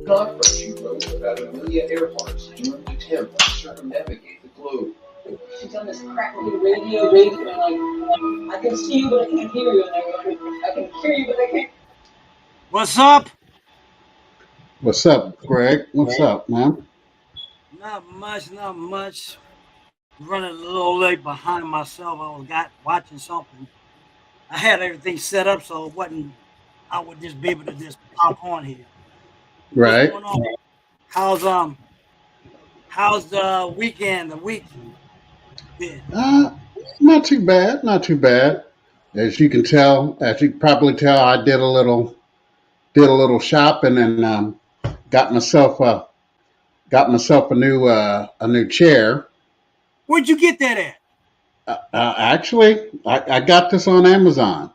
Not she wrote about Amelia Earhart's doomed attempt to circumnavigate the globe. She's on this crackly radio, and I can see you, but I can't hear you. And I can hear you, but I can't. What's up? What's up, Greg? What's up, man? Not much, not much. Running a little late behind myself. I was watching something. I had everything set up so it wasn't. I would just be able to just pop on here. What's Right. going on? How's the weekend? The week been? Not too bad. Not too bad. As you can tell, as you can probably tell, I did a little shopping and got myself a new chair. Where'd you get that at? Actually, I got this on Amazon.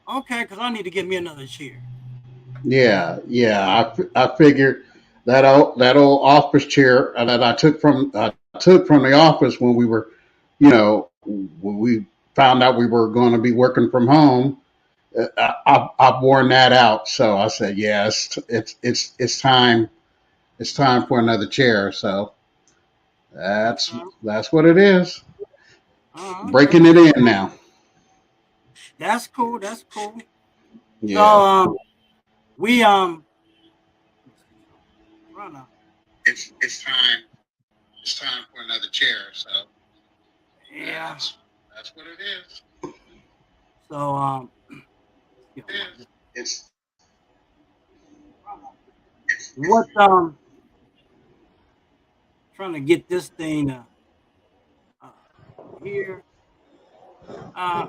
Okay, because I need to get me another chair. Yeah. I figured that old office chair that I took from the office when we were, when we found out we were going to be working from home. I've worn that out, so I said, yes, it's time. It's time for another chair. So that's Uh, that's what it is. okay. Breaking it in now. That's cool. That's cool. So Yeah. we run a It's time. It's time for another chair. So yeah. that's what it is. So you know, It's what trying to get this thing uh here. Uh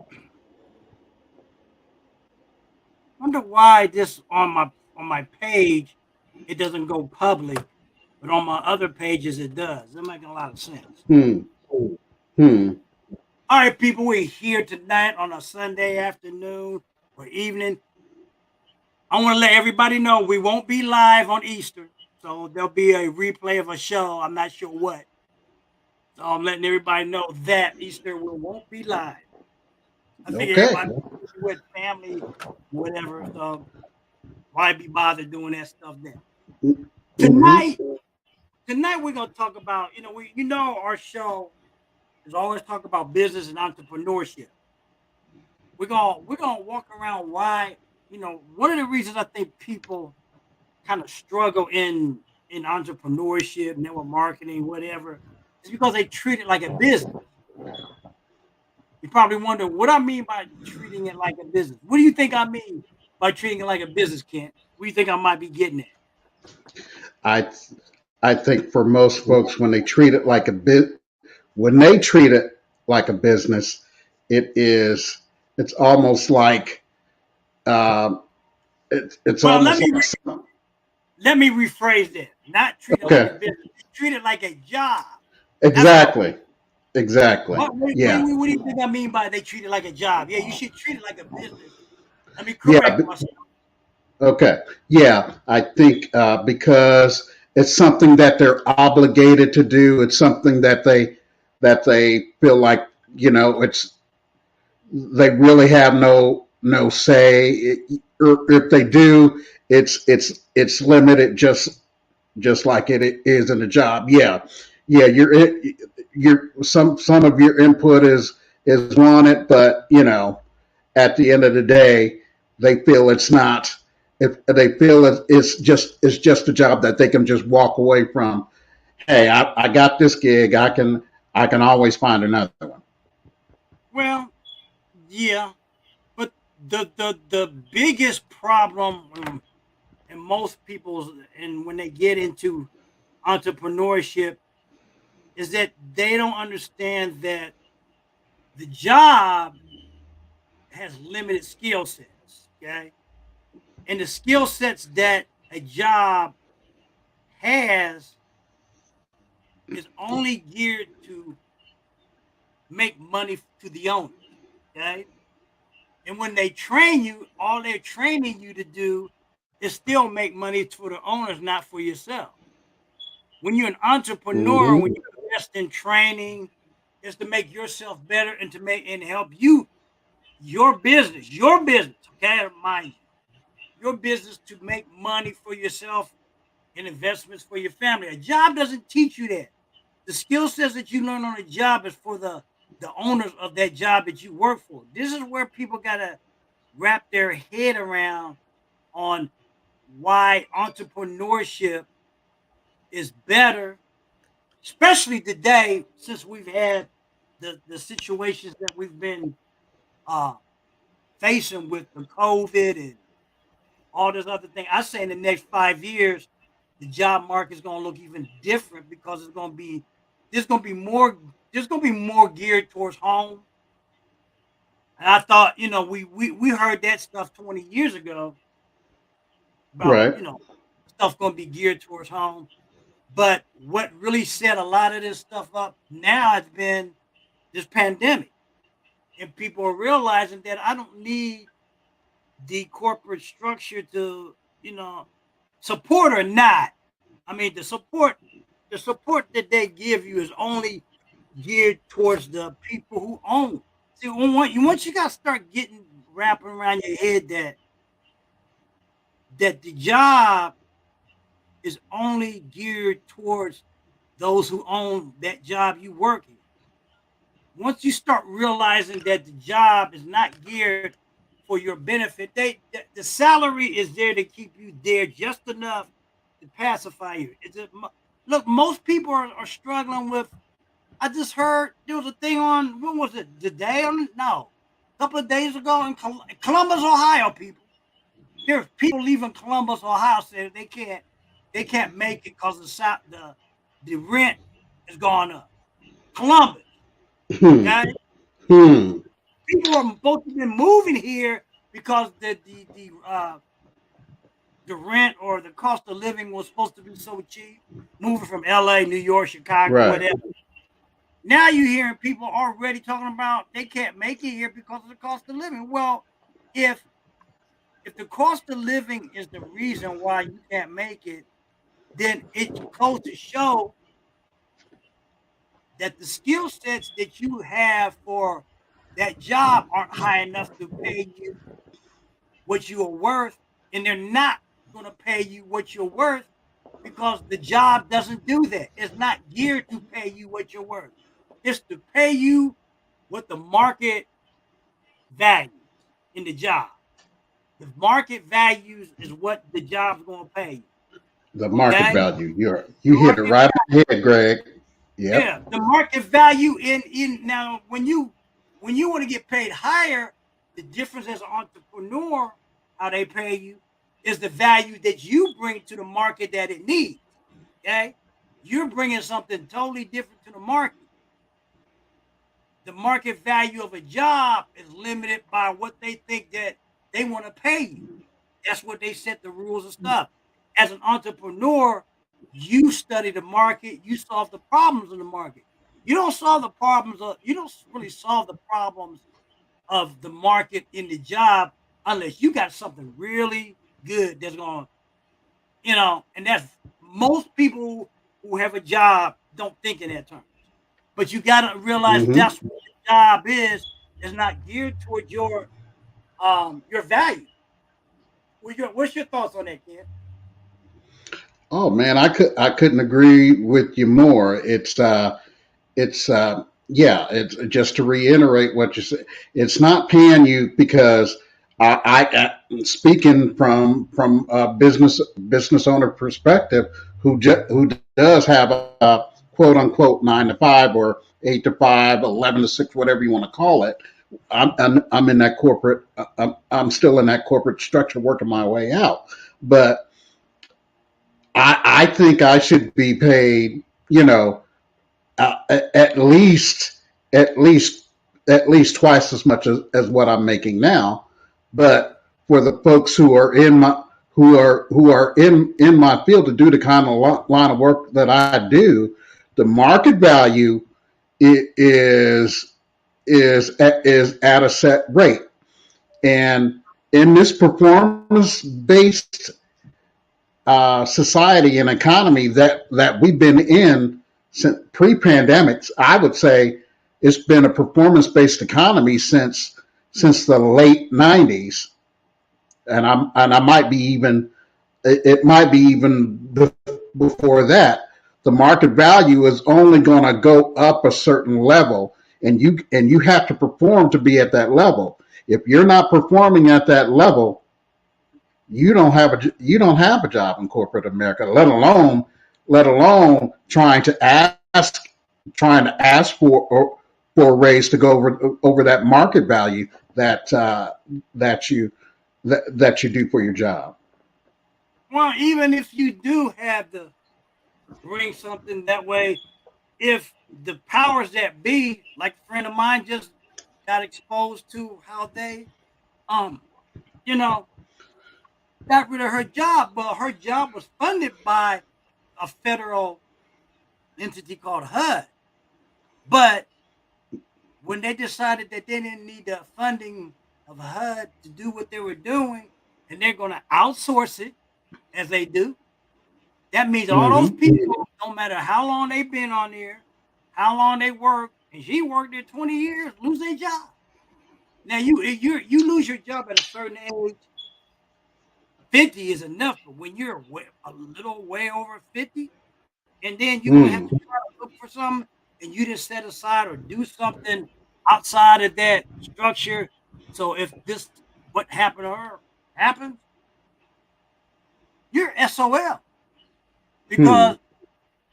Wonder why this on my page it doesn't go public, but on my other pages it does. That making a lot of sense. hmm hmm. All right, people, we're here tonight on a Sunday afternoon or evening. I want to let everybody know we won't be live on Easter, so there'll be a replay of a show. I'm not sure what, so I'm letting everybody know that Easter we won't be live. I think Okay. everybody with family, whatever. So why be bothered doing that stuff then? Mm-hmm. Tonight we're gonna talk about, our show is always talk about business and entrepreneurship. We're gonna walk around why, one of the reasons I think people kind of struggle in entrepreneurship, network marketing, whatever, is because they treat it like a business. You probably wonder what I mean by treating it like a business. What do you think I mean by treating it like a business, Kent? What do you think I might be getting at? I I think for most folks, when they treat it like a business, it's almost like um, it's Well, almost like let me rephrase that. Not treat it like a okay, business. Treat it like a job. That's what I exactly, exactly, what yeah, do you think I mean by they treat it like a job? Yeah, you should treat it like a business. Let me yeah, correct myself. okay, yeah. I think because it's something that they're obligated to do. It's something that they feel like it's they really have no say. Or if they do, it's limited just like it is in a job. Yeah. Some of your input is wanted, but at the end of the day, they feel it's not. If they feel it's just a job that they can just walk away from. Hey, I got this gig. I can always find another one. Well, yeah, but the biggest problem in most people's and when they get into entrepreneurship is that they don't understand that the job has limited skill sets. Okay, and the skill sets that a job has is only geared to make money to the owners. Okay, and when they train you, all they're training you to do is still make money for the owners, not for yourself. When you're an entrepreneur, when Hmm. you invest in training, is to make yourself better and to make and help you your business, okay, mind you, your business to make money for yourself and investments for your family. A job doesn't teach you that. The skill sets that you learn on a job is for the owners of that job that you work for. This is where people gotta wrap their head around on why entrepreneurship is better, especially today since we've had the situations that we've been uh, facing with the COVID and all this other thing. I say in the next 5 years, the job market is going to look even different because it's going to be there's going to be more geared towards home. And I thought, we heard that stuff 20 years ago about, Right. stuff going to be geared towards home. But what really set a lot of this stuff up now has been this pandemic. And people are realizing that I don't need the corporate structure to, support or not. I mean, the support that they give you is only geared towards the people who own. See, once you got to start getting wrapping around your head that the job is only geared towards those who own that job you work in. Once you start realizing that the job is not geared for your benefit, the salary is there to keep you there just enough to pacify you. Look, most people are struggling with. I just heard there was a thing on, when was it? Today? No, a couple of days ago in Columbus, Ohio. There's people leaving Columbus, Ohio, saying they can't make it because the rent has gone up. Columbus, Hmm. okay? Hmm. People are supposed to be moving here because the rent or the cost of living was supposed to be so cheap. Moving from LA, New York, Chicago, Right. whatever. Now you're hearing people already talking about they can't make it here because of the cost of living. Well, if the cost of living is the reason why you can't make it, then it goes to show that the skill sets that you have for that job aren't high enough to pay you what you are worth, and they're not going to pay you what you're worth because the job doesn't do that. It's not geared to pay you what you're worth. It's to pay you what the market values in the job. The market values is what the job's going to pay you. The market Okay, value. the You hit it market, right on the head, Greg. Yep. yeah, the market value in now when you want to get paid higher, the difference as an entrepreneur, how they pay you, is the value that you bring to the market that it needs. Okay, you're bringing something totally different to the market. The market value of a job is limited by what they think that they want to pay you. That's what they set the rules and stuff. As an entrepreneur, you study the market, you solve the problems in the market. You don't really solve the problems of the market in the job unless you got something really good that's going to, and that's most people who have a job don't think in that terms. But you got to realize Hmm. that's what the job is. It's not geared toward your value. What's your thoughts on that, Ken? Oh man, I couldn't agree with you more. It's yeah. It's just to reiterate what you said. It's not paying you because speaking from a business owner perspective who does have a quote unquote 9 to 5 or 8 to 5, 11 to 6, whatever you want to call it. I'm in that corporate. I'm still in that corporate structure, working my way out. But I think I should be paid. At least at least at least twice as much as what I'm making now. But for the folks who are in my field to do the kind of line of work that I do, the market value is is at a set rate. And in this performance based society and economy that we've been in since pre-pandemics, I would say it's been a performance-based economy since the late '90s, and I might be even it might be even before that. The market value is only going to go up a certain level, and you have to perform to be at that level. If you're not performing at that level, you don't have a job in corporate America, let alone trying to ask for a raise to go over that market value that you that you do for your job. Well, even if you do have to bring something that way, if the powers that be, like a friend of mine just got exposed to how they, um, you know, got rid of her job. Well, her job was funded by a federal entity called HUD. But when they decided that they didn't need the funding of HUD to do what they were doing, and they're going to outsource it as they do, that means all those Mm-hmm. people, no matter how long they've been on there, how long they work, and she worked there 20 years, lose their job. Now you lose your job at a certain age. 50 is enough, but when you're a little way over 50, and then you're gonna have to Mm. try to look for something, and you just set aside or do something outside of that structure. So if this what happened to her happens, you're SOL Hmm. because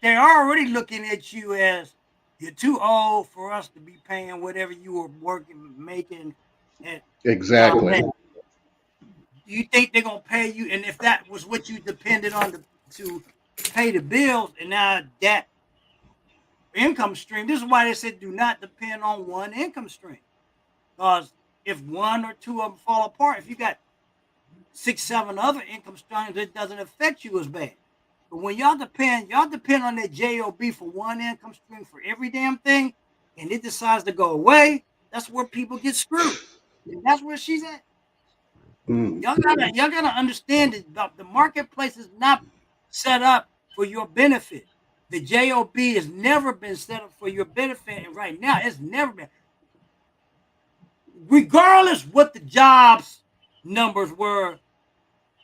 they're already looking at you as you're too old for us to be paying whatever you were working making at job Exactly. A. Do you think they're gonna pay you? And if that was what you depended on to pay the bills, and now that income stream, this is why they said do not depend on one income stream. Because if one or two of them fall apart, if you got 6, 7 other income streams, it doesn't affect you as bad. But when y'all depend on that job for one income stream for every damn thing, and it decides to go away. That's where people get screwed, and that's where she's at. Mm. Y'all gotta understand that the marketplace is not set up for your benefit. The job has never been set up for your benefit, and right now it's never been. Regardless what the jobs numbers were,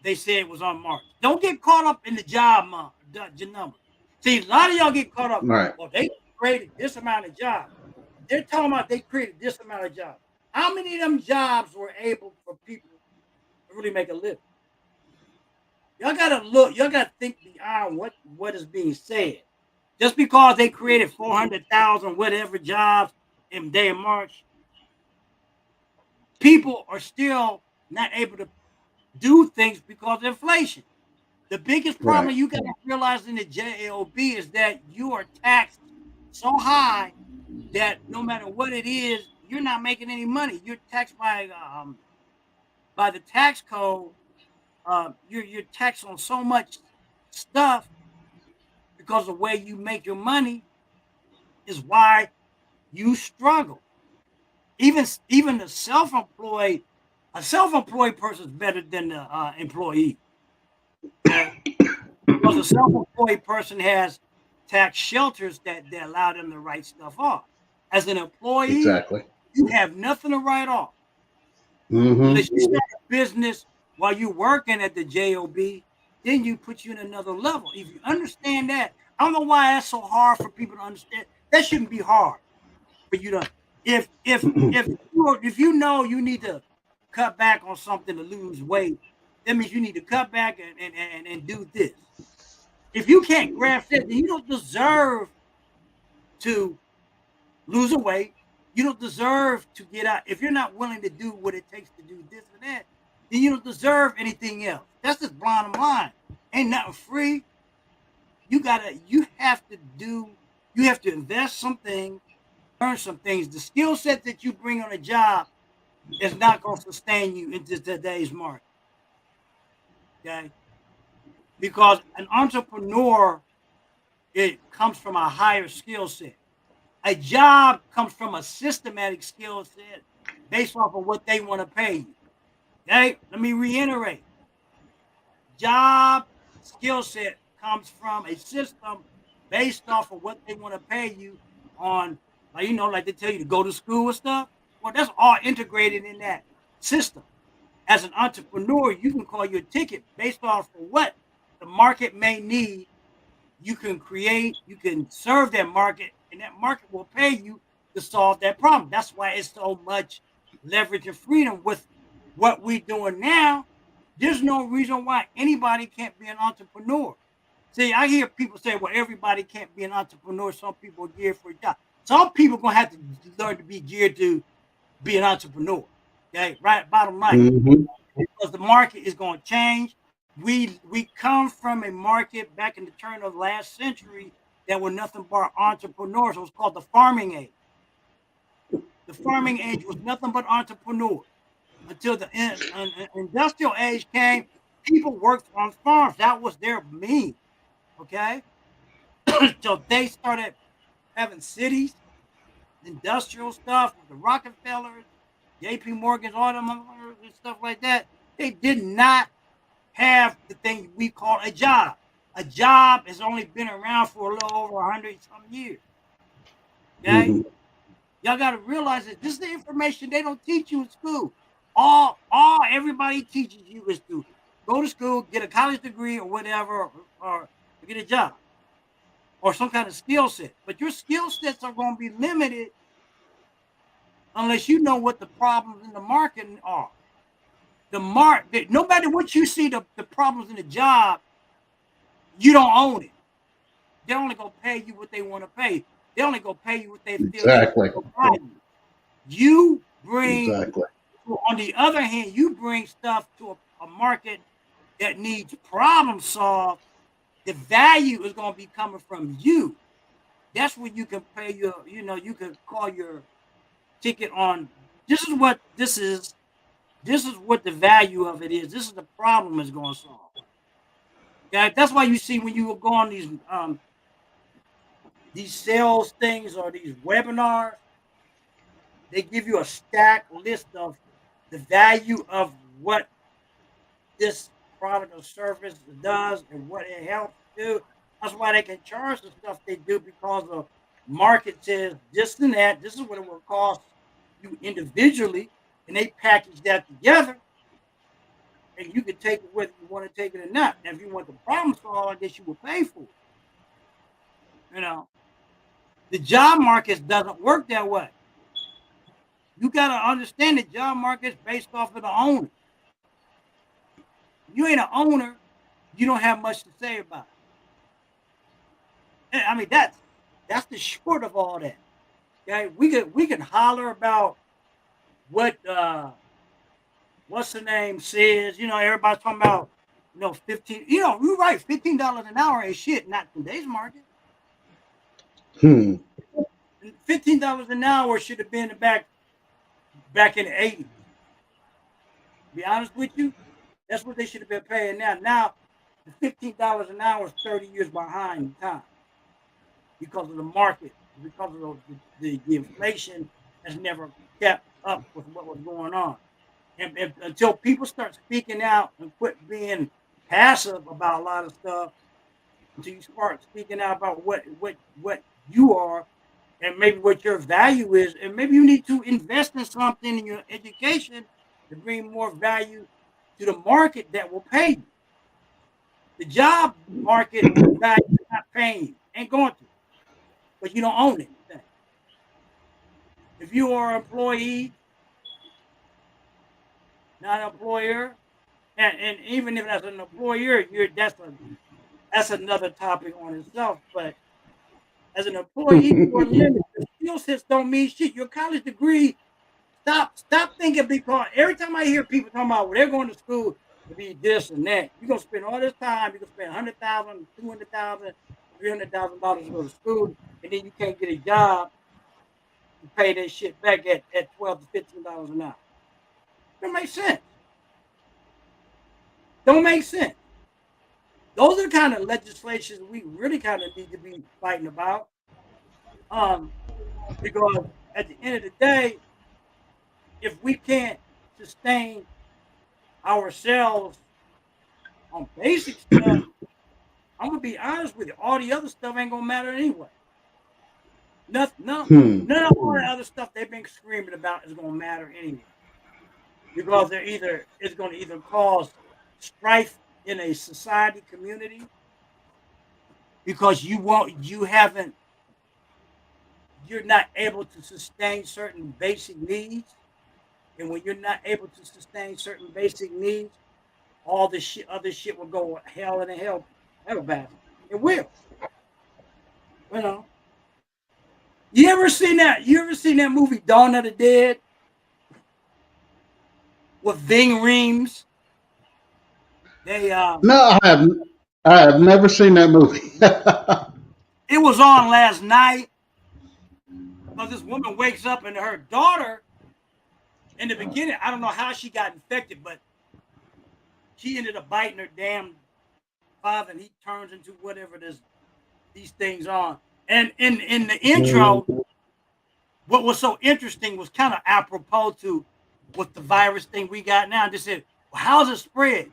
they said it was on March. Don't get caught up in the number. See, a lot of y'all get caught up. Right. Well, they created this amount of jobs. They're talking about they created this amount of jobs. How many of them jobs were able for people to really make a living? Y'all gotta look. Y'all gotta think beyond what is being said. Just because they created 400,000 whatever jobs in day of March, people are still not able to do things because of inflation. The biggest Right. problem you got to realize in the job is that you are taxed so high that no matter what it is, you're not making any money. You're taxed by the tax code. You're taxed on so much stuff because the way you make your money is why you struggle. Even the self-employed, a self-employed person is better than the employee. Okay, because a self-employed person has tax shelters that allow them to write stuff off. As an employee, Exactly. you have nothing to write off Mm-hmm. unless you start a business while you're working at the job. Then you put you in another level. If you understand that, I don't know why that's so hard for people to understand. That shouldn't be hard for you to. If you know you need to cut back on something to lose weight, that means you need to cut back and do this. If you can't grasp that, then you don't deserve to lose a weight. You don't deserve to get out. If you're not willing to do what it takes to do this and that, then you don't deserve anything else. That's just bottom line. Ain't nothing free. You have to invest some things, learn some things. The skill set that you bring on a job is not going to sustain you into today's market. Okay? Because an entrepreneur, it comes from a higher skill set. A job comes from a systematic skill set based off of what they want to pay you. Okay, let me reiterate. Job skill set comes from a system based off of what they want to pay you on, like they tell you to go to school and stuff. Well, that's all integrated in that system. as an entrepreneur, you can call your ticket based off of what the market may need. You can create, you can serve that market, and that market will pay you to solve that problem. That's why it's so much leverage and freedom with what we're doing now. There's no reason why anybody can't be an entrepreneur. See, I hear people say, well, everybody can't be an entrepreneur. Some people are geared for a job. Some people are going to have to learn to be geared to be an entrepreneur. Okay, right? Bottom line, Mm-hmm. because the market is going to change. We come from a market back in the turn of last century that were nothing but entrepreneurs. It was called the farming age. The farming age was nothing but entrepreneurs until the industrial age came. People worked on farms. That was their mean. Okay, so they started having cities, industrial stuff with the Rockefellers, J.P. Morgan's, all them and stuff like that. They did not have the thing we call a job. A job has only been around for a little over 100 some years. Okay, Mm-hmm. y'all got to realize that this is the information they don't teach you in school. Everybody teaches you is to go to school, get a college degree or whatever, or get a job or some kind of skill set. But your skill sets are going to be limited unless you know what the problems in the market are. No matter what you see the problems in the job, you don't own it. They're only gonna pay you what they want to pay. They're only gonna pay you what they feel they can Exactly. provide you. You bring, Exactly. on the other hand, you bring stuff to a market that needs problem solved. The value is gonna be coming from you. That's where you can pay you can call your ticket on. This is what this is. This is what the value of it is. This is the problem it's going to solve. Okay, that's why you see when you go on these sales things or these webinars, they give you a stack list of the value of what this product or service does and what it helps do. That's why they can charge the stuff they do, because the market says this and that. This is what it will cost you individually, and they package that together. And you can take it whether you want to take it or not. Now, if you want the problem solved, I guess you will pay for it. The job market doesn't work that way. You got to understand the job market is based off of the owner. If you ain't an owner, you don't have much to say about it. I mean, that's the short of all that. Okay, we can holler about what what's the name says. Everybody's talking about 15. You're right. $15 an hour ain't shit. Not in today's market. Hmm. $15 an hour should have been back in the 80s. To be honest with you, that's what they should have been paying now. Now, the $15 an hour is 30 years behind time because of the market, because of the inflation has never kept up with what was going on. And until people start speaking out and quit being passive about a lot of stuff, until you start speaking out about what you are and maybe what your value is, and maybe you need to invest in something in your education to bring more value to the market that will pay you. The job market value is not paying you, ain't going to, but you don't own anything. If you are an employee, not an employer, and even if that's an employer, that's another topic on itself. But as an employee, you're limited. The skill sets don't mean shit. Your college degree, stop thinking, because every time I hear people talking about, well, they're going to school to be this and that, you're gonna spend all this time, you're gonna spend $100,000, $200,000, $300,000 to go to school, and then you can't get a job to pay that shit back at $12 to $15 an hour. Don't make sense. Don't make sense. Those are the kind of legislations we really kind of need to be fighting about. Because at the end of the day, if we can't sustain ourselves on basic stuff, I'm gonna be honest with you, all the other stuff ain't gonna matter anyway. None of all the other stuff they've been screaming about is gonna matter anyway. because it's going to either cause strife in a society community because you're not able to sustain certain basic needs, and when you're not able to sustain certain basic needs, all the other shit will go hell in a hell basket. It will, you know. You ever seen that? You ever seen that movie Dawn of the Dead with Ving Rhames? They No, I have never seen that movie. it was on last night because this woman wakes up and her daughter in the beginning, I don't know how she got infected, but she ended up biting her damn father, and he turns into whatever these things are. And in the intro, what was so interesting was kind of apropos to what the virus thing we got now. They said, well, how's it spread?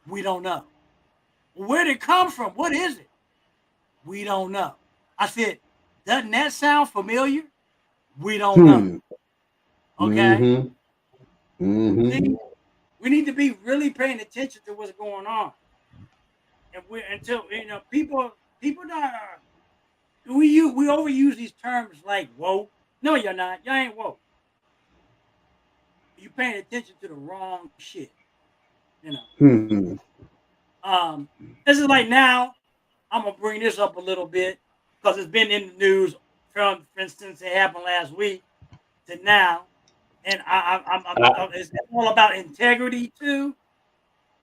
We don't know. Well, where did it come from? What is it? We don't know. I said, doesn't that sound familiar? We don't know. Okay. See, we need to be really paying attention to what's going on. And until people don't we overuse these terms like woke. No, you're not. You ain't woke. You're paying attention to the wrong shit. This is like now. I'm gonna bring this up a little bit because it's been in the news from, for instance, it happened last week to now, and it's all about integrity too.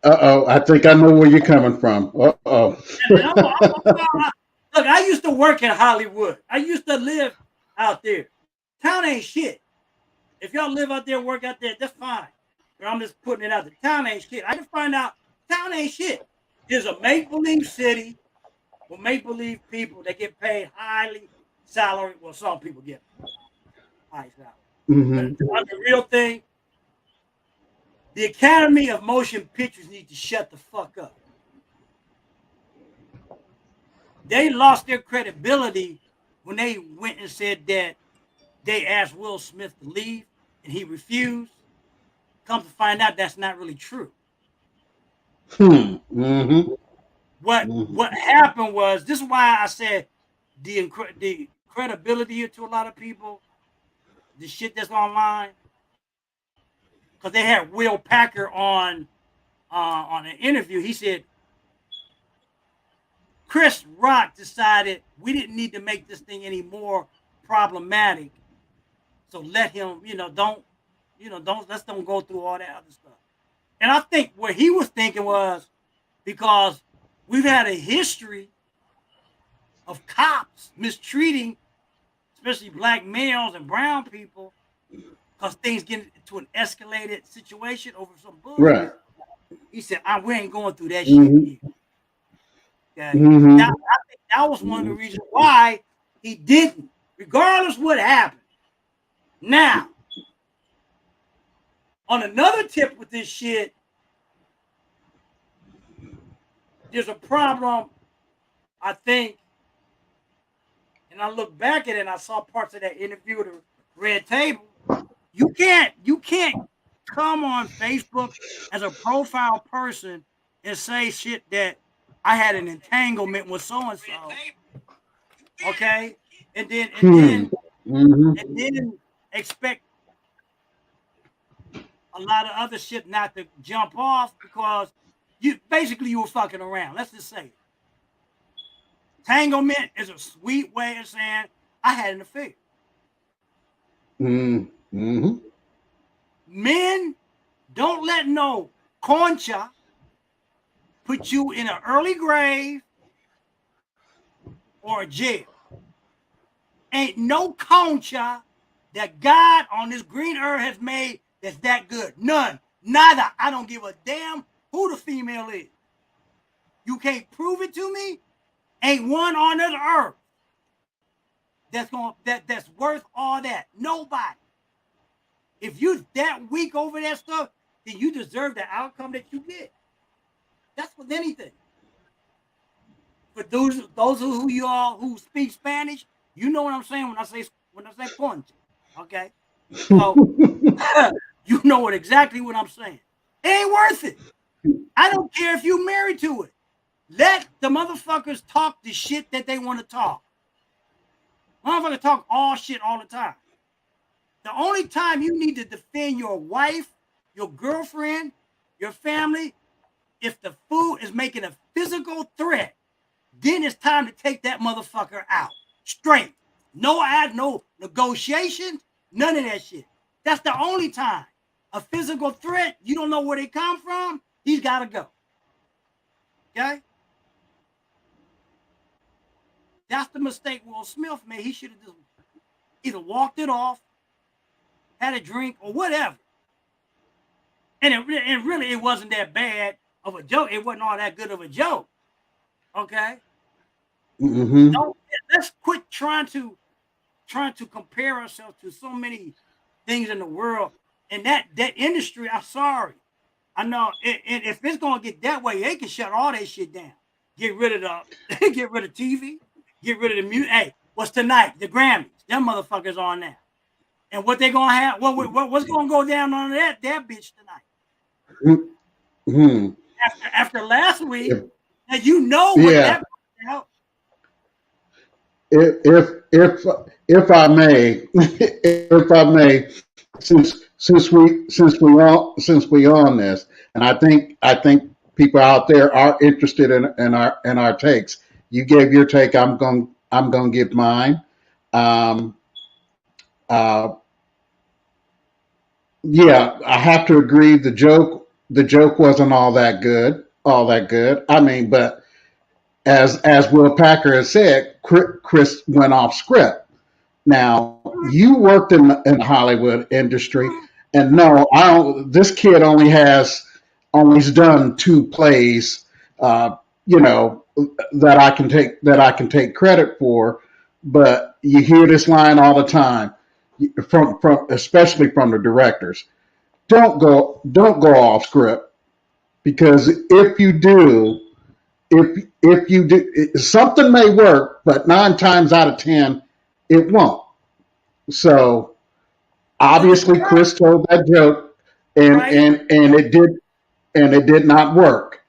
I think I know where you're coming from. Look, I used to work in Hollywood. I used to live out there. Town ain't shit. If y'all live out there, work out there, that's fine. But I'm just putting it out there. Town ain't shit. I can find out town ain't shit. It's a make-believe city with make-believe people that get paid highly salary. Well, some people get high salary. But the real thing, the Academy of Motion Pictures need to shut the fuck up. They lost their credibility when they went and said that they asked Will Smith to leave and he refused. Come to find out, that's not really true. What happened was, this is why I said the credibility to a lot of people, the shit that's online, because they had Will Packer on an interview. He said Chris Rock decided we didn't need to make this thing any more problematic, so let him, don't go through all that other stuff. And I think what he was thinking was, because we've had a history of cops mistreating, especially black males and brown people, because things get into an escalated situation over some bullshit. Right. He said, we ain't going through that shit here. Okay. Now, I think that was one of the reasons why he didn't, regardless what happened. Now, on another tip with this shit, there's a problem, I think, and I look back at it and I saw parts of that interview with the Red Table. You can't come on Facebook as a profile person and say shit that I had an entanglement with so and so. Okay? And then expect a lot of other shit not to jump off because you were fucking around. Let's just say it. Entanglement is a sweet way of saying I had an affair. Men, don't let no concha put you in an early grave or a jail. Ain't no concha that God on this green earth has made that's that good. None. Neither. I don't give a damn who the female is. You can't prove it to me. Ain't one on this earth that's worth all that. Nobody. If you that weak over that stuff, then you deserve the outcome that you get. That's with anything. For those who you all who speak Spanish, you know what I'm saying when I say punch. Okay. So You know it exactly what I'm saying. It ain't worth it. I don't care if you're married to it. Let the motherfuckers talk the shit that they want to talk. Motherfuckers talk all shit all the time. The only time you need to defend your wife, your girlfriend, your family, if the food is making a physical threat, then it's time to take that motherfucker out. Straight. No negotiations, none of that shit. That's the only time. A physical threat, you don't know where they come from, he's got to go. Okay? That's the mistake Will Smith made. He should have just either walked it off, had a drink, or whatever. And really, it wasn't that bad of a joke. It wasn't all that good of a joke. Okay? Mm-hmm. Let's quit trying to compare ourselves to so many things in the world. And that industry, I'm sorry. I know, and if it's gonna get that way, they can shut all that shit down. Get rid of TV, get rid of the music. Hey, what's tonight? The Grammys. Them motherfuckers on now. And what they gonna have? What's gonna go down on that bitch tonight? Mm-hmm. After last week, now you know what that. If I may, since we on this, and I think people out there are interested in our takes. You gave your take. I'm gonna give mine. Yeah, I have to agree. The joke wasn't all that good. I mean, but as Will Packer has said, Chris went off script. Now, you worked in the Hollywood industry, and no, I don't. This kid only's done 2 plays, that I can take credit for. But you hear this line all the time from especially from the directors. Don't go off script, because if you do, something may work, but 9 times out of 10 it won't. So obviously Chris told that joke, and it did not work.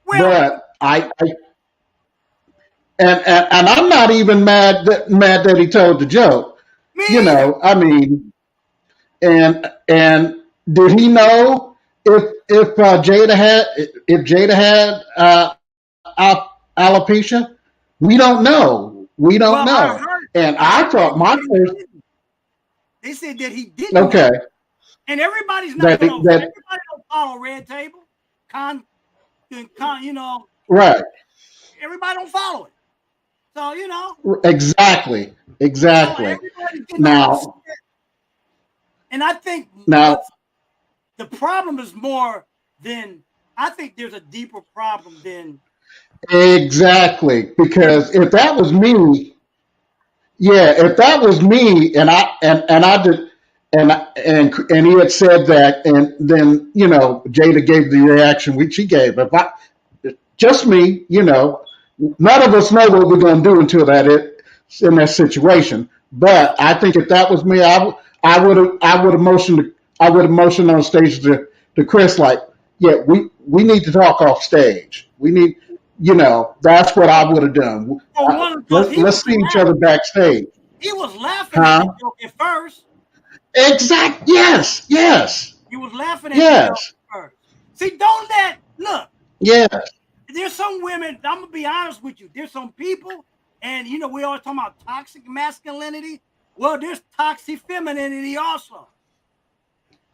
But and I'm not even mad that he told the joke. I mean, and did he know if Jada had alopecia? We don't know. And I thought my first. They said that he didn't. Okay. Know. And everybody's not going to. Everybody don't follow Red Table. Right. Everybody don't follow it. So, Exactly. Now. And I think the problem is more than. I think there's a deeper problem than. Exactly, because if that was me, and I did, and he had said that, and then Jada gave the reaction she gave. Just me, none of us know what we're going to do until in that situation. But I think if that was me, I would have motioned on stage to Chris, like, yeah, we need to talk off stage. We need. That's what I would have done. Let's see each other backstage. He was laughing at the joke at first. Exactly. Yes. He was laughing at the joke at first. See, look. Yes. There's some women, I'm going to be honest with you. There's some people, and we always talking about toxic masculinity. Well, there's toxic femininity also.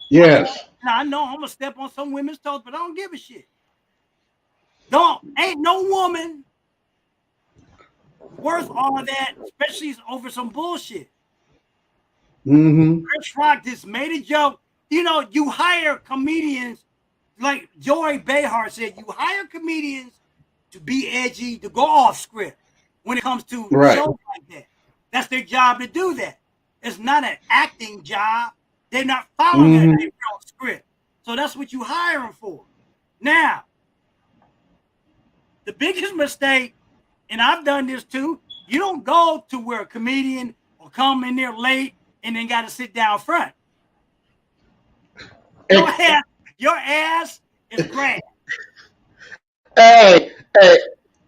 Yes. Now, I know I'm going to step on some women's toes, but I don't give a shit. Ain't no woman worth all of that, especially over some bullshit. Mm-hmm. Chris Rock just made a joke. You hire comedians, like Joy Behar said, you hire comedians to be edgy, to go off script when it comes to shows like that. That's their job to do that. It's not an acting job. They're not following a script. So that's what you hire them for. Now, the biggest mistake, and I've done this too, you don't go to where a comedian will come in there late and then got to sit down front. Your ass is grass. Hey, hey,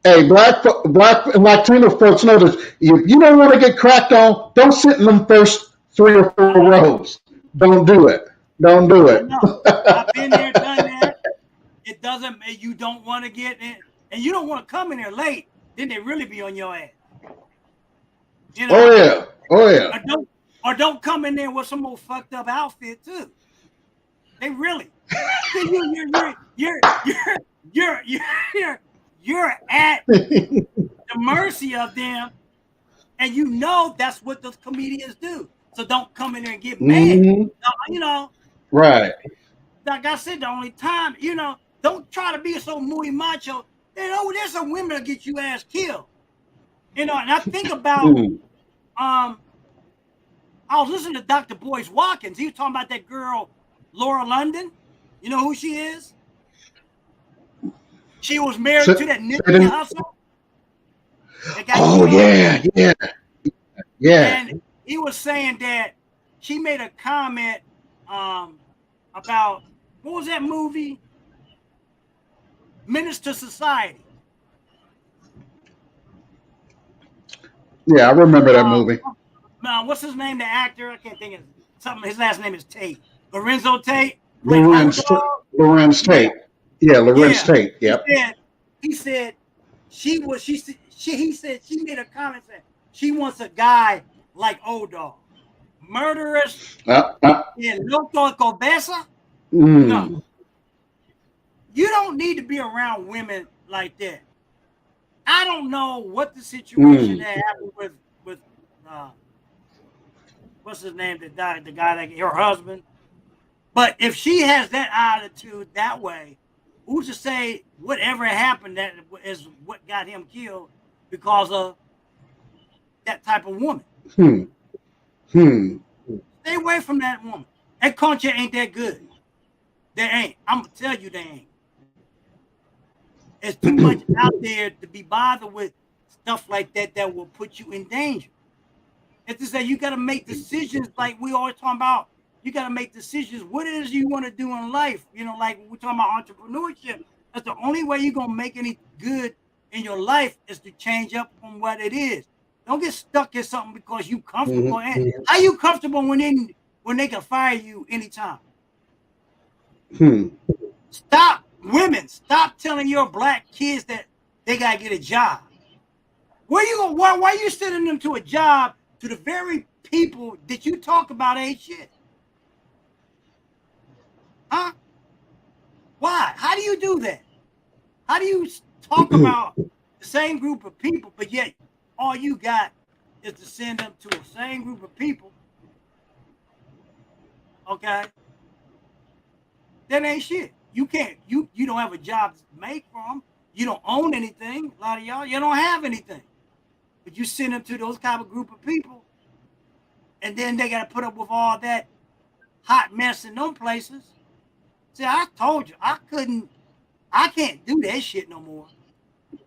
hey, black and Latino folks know this. If you don't want to get cracked on, don't sit in them first 3 or 4 rows. Don't do it. Don't do I it. know. I've been there, done that. It doesn't. You don't want to get in, and you don't want to come in there late. Then they really be on your ass. You know. Oh yeah. Oh yeah. Or don't come in there with some old fucked up outfit too. They really. You're at the mercy of them, and you know that's what those comedians do. So don't come in there and get mad. You know, Right. like I said, the only time, you know, don't try to be so muy macho. You know, there's some women that get you ass killed. You know, and I think about I was listening to Dr. Boyce Watkins. He was talking about that girl, Laura London. You know who she is? She was married to that Nipsey Hussle. Oh yeah, yeah, yeah. And he was saying that she made a comment about, what was that movie? Menace to Society. Yeah, I remember that movie. What's his name? The actor? I can't think of something. His last name is Tate. Lorenzo Tate. Lorenz Tate. Yeah, Lorenz Tate. Yep. He said he said she made a comment saying she wants a guy like O-Dog. Murderous and loco cabeza. No. You don't need to be around women like that. I don't know what the situation that happened with what's his name that died, the guy that her husband. But if she has that attitude that way, who's to say whatever happened that is what got him killed because of that type of woman? Stay away from that woman. That culture ain't that good. They ain't. I'm gonna tell you they ain't. It's too much out there to be bothered with stuff like that that will put you in danger. It's to say you got to make decisions like we always talking about. You got to make decisions. What it is you want to do in life? You know, like we're talking about entrepreneurship. That's the only way you're gonna make any good in your life is to change up from what it is. Don't get stuck in something because you comfortable. And how you comfortable when they can fire you anytime? Stop, women. Stop telling your black kids that they gotta get a job. Where you going? Why are you sending them to a job to the very people that you talk about ain't shit? Huh? Why? How do you do that? How do you talk about the same group of people, but yet all you got is to send them to the same group of people? Okay, that ain't shit. You can't. You don't have a job to make from. You don't own anything. A lot of y'all, you don't have anything. But you send them to those kind of group of people, and then they got to put up with all that hot mess in them places. See, I told you I can't do that shit no more.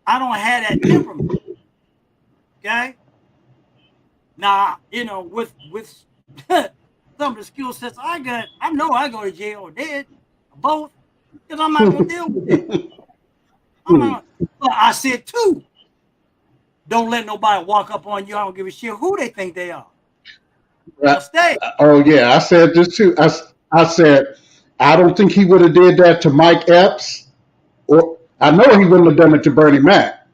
I don't have that temperament. Okay. Now, you know, with some of the skill sets I got, I know I go to jail or dead, or both, because I'm not gonna deal with it. But I said too, don't let nobody walk up on you. I don't give a shit who they think they are. Stay. Oh yeah, I said this too. I said I don't think he would have did that to Mike Epps, or I know he wouldn't have done it to Bernie Mac.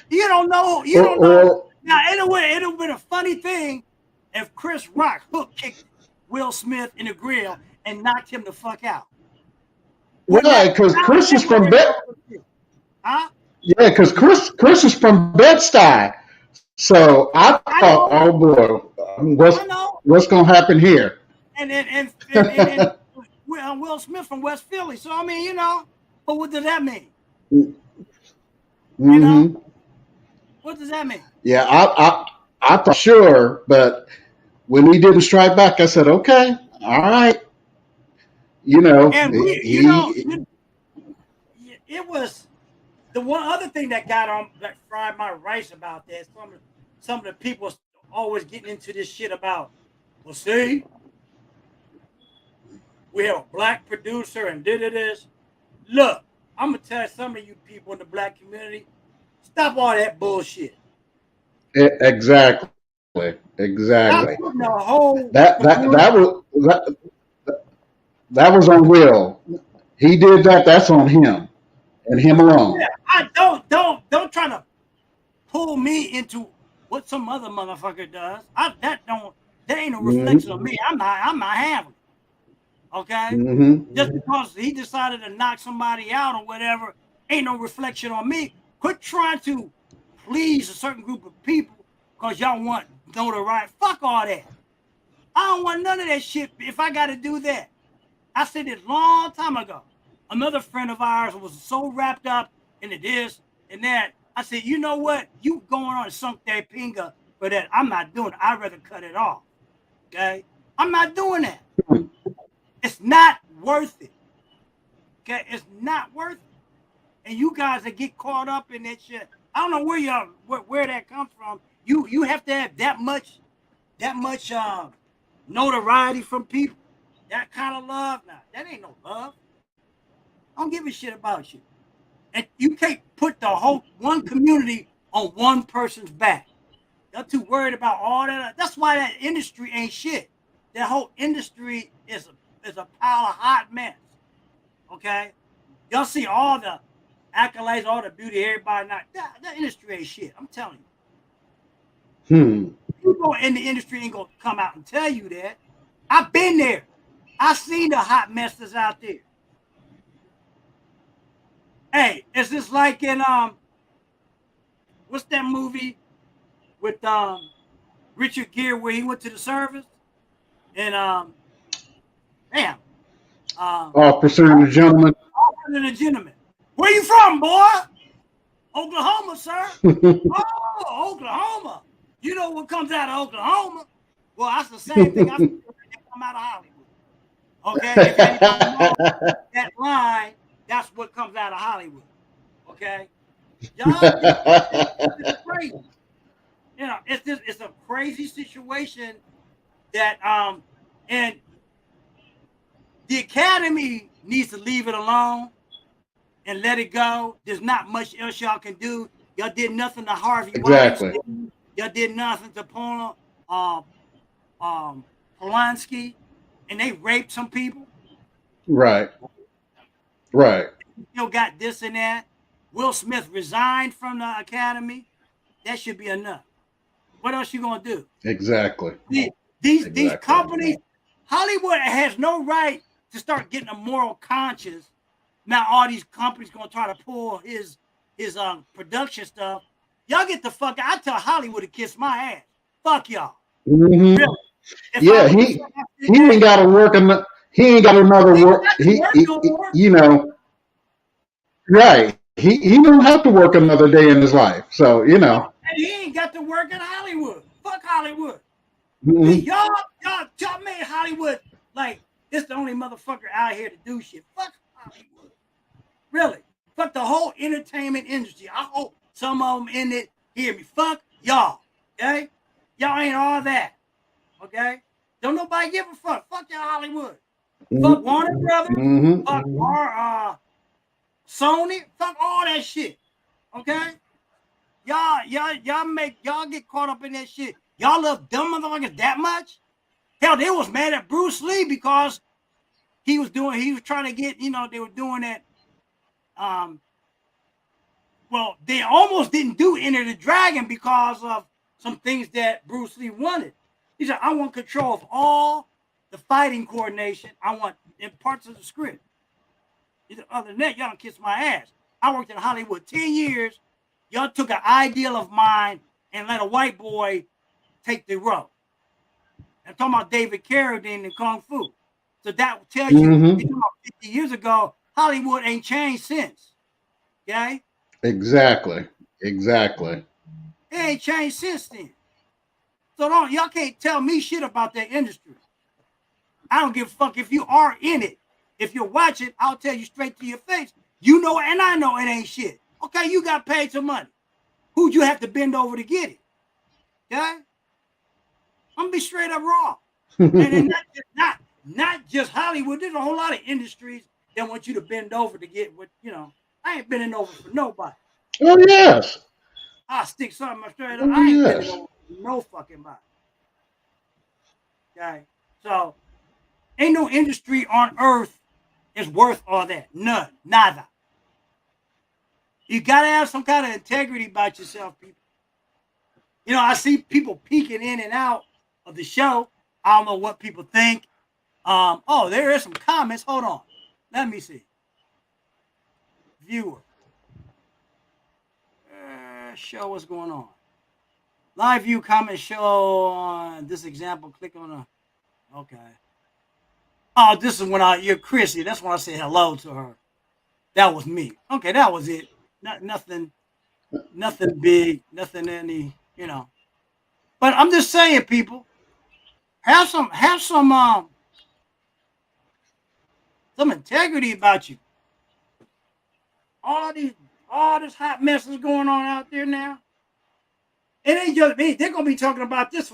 You don't know. You don't know. Now, anyway, it'll been a funny thing if Chris Rock hook kicked Will Smith in the grill and knocked him the fuck out. Right, because Chris is from Bed. Huh? Yeah, because Chris is from Bed-Stuy. So I thought, oh boy, what's gonna happen here? And Will Smith from West Philly. So I mean, you know, but what does that mean? You know, what does that mean? Yeah, I thought sure, but when he didn't strike back, I said, okay, all right. You know, and it was the one other thing that fried my rice about that. Some of the people always getting into this shit about, well, see, we have a black producer and did this. Look, I'm gonna tell some of you people in the black community, stop all that bullshit. Exactly. Stop Exactly. putting the whole community. That was on Will. He did that. That's on him and him alone. Yeah, I don't try to pull me into what some other motherfucker does. That ain't a reflection of Mm-hmm. me. I'm not having it. Okay? Just Mm-hmm. because he decided to knock somebody out or whatever, ain't no reflection on me. Quit trying to please a certain group of people because y'all want notoriety. Fuck all that. I don't want none of that shit if I got to do that. I said it long time ago. Another friend of ours was so wrapped up into this and that. I said, you know what? You going on and sunk that pinga for that. I'm not doing it. I'd rather cut it off. Okay? I'm not doing that. It's not worth it. Okay? It's not worth it. And you guys that get caught up in that shit, I don't know where that comes from. You have to have that much notoriety from people. That kind of love. Nah, that ain't no love. I don't give a shit about you. And you can't put the whole one community on one person's back. Y'all too worried about all that. That's why that industry ain't shit. That whole industry is a pile of hot mess. Okay? Y'all see all the accolades, all the beauty, everybody not that industry ain't shit. I'm telling you. People in the industry ain't gonna come out and tell you that. I've been there. I seen the hot messes out there. Hey, is this like in what's that movie with Richard Gere where he went to the service and damn Officer and the gentleman. Officer and the Gentleman. Where you from, boy? Oklahoma, sir. Oh, Oklahoma. You know what comes out of Oklahoma? Well, that's the same thing I feel that come out of Hollywood. Okay, if anybody knows that line, that's what comes out of Hollywood. Okay, y'all, it's crazy. You know, it's a crazy situation that and the Academy needs to leave it alone and let it go. There's not much else y'all can do. Y'all did nothing to Harvey Exactly. Weinstein. Y'all did nothing to Polanski, and they raped some people. Right. Right. Still got this and that. Will Smith resigned from the Academy. That should be enough. What else you gonna do? Exactly. These companies, Hollywood has no right to start getting a moral conscience. Now all these companies gonna try to pull his production stuff. Y'all get the fuck out. I tell Hollywood to kiss my ass. Fuck y'all. Mm-hmm. Really. Yeah, he ain't got to work. He ain't got another work. He you know, right. He don't have to work another day in his life. So you know. And he ain't got to work in Hollywood. Fuck Hollywood. Mm-hmm. Y'all made Hollywood like it's the only motherfucker out here to do shit. Fuck Hollywood. Really. Fuck the whole entertainment industry. I hope some of them in it hear me. Fuck y'all. Okay? Y'all ain't all that. Okay? Don't nobody give a fuck. Fuck y'all Hollywood. Mm-hmm. Fuck Warner Brothers. Mm-hmm. Fuck Sony. Fuck all that shit. Okay? Y'all get caught up in that shit. Y'all love dumb motherfuckers that much? Hell, they was mad at Bruce Lee because he was trying to get, they were doing that. Well, they almost didn't do Enter the Dragon because of some things that Bruce Lee wanted. He said, I want control of all the fighting coordination. I want in parts of the script. He said, other than that, y'all don't kiss my ass. I worked in Hollywood 10 years. Y'all took an ideal of mine and let a white boy take the role. I'm talking about David Carradine and Kung Fu. So that tells you, 50 years ago, Hollywood ain't changed since. Okay? Exactly. It ain't changed since then. So y'all can't tell me shit about that industry. I don't give a fuck if you are in it. If you're watching, I'll tell you straight to your face. You know, and I know it ain't shit. Okay, you got paid some money. Who'd you have to bend over to get it? Okay? I'm gonna be straight up raw. And not just Hollywood. There's a whole lot of industries that want you to bend over to get what, I ain't bending over for nobody. Oh yes. I'll stick something straight up. Oh I ain't bending yes. over for no fucking body. Okay. So ain't no industry on earth is worth all that. None. Nada. You gotta have some kind of integrity about yourself, people. I see people peeking in and out of the show. I don't know what people think. Oh, there is some comments. Hold on. Let me see. Viewer. Show what's going on. Live view comment show on this example. Click on a. Okay. Oh, this is when you're Chrissy. That's when I said hello to her. That was me. Okay, that was it. Nothing big, nothing any, But I'm just saying, people, have some integrity about you. All this hot mess is going on out there now. It ain't just me. They're gonna be talking about this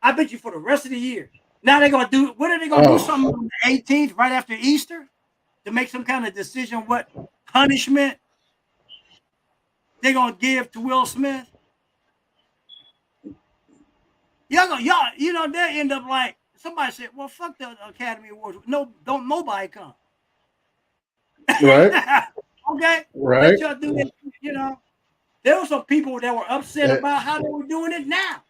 I bet you for the rest of the year. Now they're gonna do. What are they gonna do? Something on the 18th, right after Easter, to make some kind of decision. What punishment they're gonna give to Will Smith? Y'all, they'll end up like somebody said. Well, fuck the Academy Awards. No, don't nobody come. Right. Okay. Right. Let y'all do that. There were some people that were upset about how they were doing it now.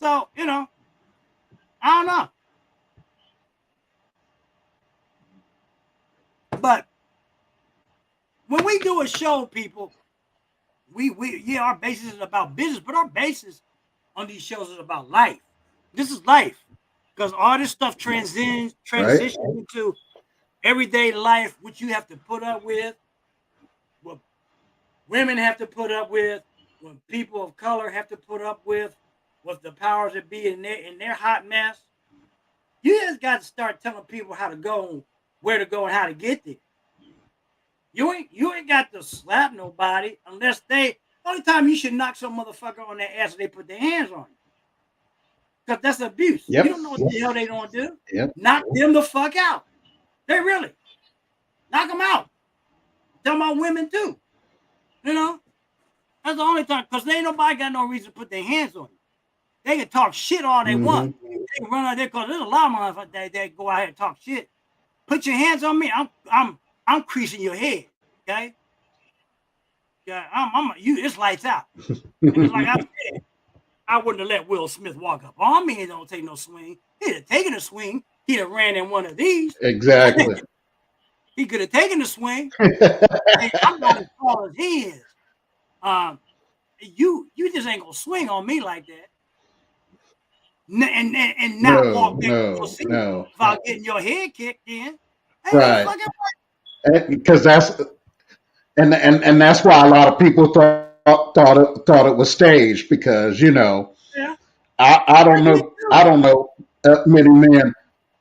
So, I don't know. But when we do a show, people, our basis is about business, but our basis on these shows is about life. This is life. Because all this stuff transitions into everyday life, which you have to put up with, what women have to put up with, what people of color have to put up with, what the powers that be in their hot mess. You just got to start telling people how to go, where to go, and how to get there. You ain't got to slap nobody unless only time you should knock some motherfucker on their ass if they put their hands on you. Because that's abuse. Yep. You don't know what the hell they don't do. Yep. Knock them the fuck out. They really. Knock them out. Tell my women too. That's the only time. Because ain't nobody got no reason to put their hands on you. They can talk shit all they want. They can run out there because there's a lot of motherfuckers that go out here and talk shit. Put your hands on me. I'm creasing your head. Okay. Yeah, it's lights out. And like I said, I wouldn't have let Will Smith walk up on me and don't take no swing. He'd have taken a swing. He'd have ran in one of these. Exactly. He could have taken the swing. Hey, I'm not as tall as he is. You just ain't gonna swing on me like that. And not walk back without getting your head kicked in. Hey, right. Because that's that's why a lot of people thought it was staged because I don't know many men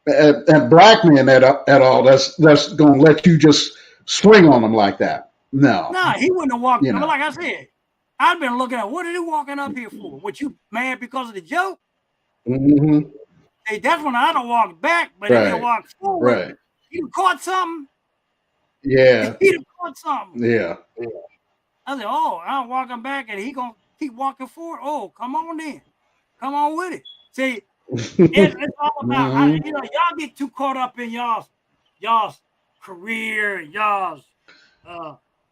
and black men at all that's gonna let you just swing on them like that. No, he wouldn't have walked. Like I said, I've been looking at what are they walking up here for? What, you mad because of the joke? Mm-hmm. Hey, that's when I'd have walked back, but if they walked forward, you caught something. Yeah. He'd have caught something. Yeah. I said, oh, I'm walking back and he gonna keep walking forward. Oh, come on then. Come on with it. See, it's all about y'all get too caught up in y'all's career and y'all's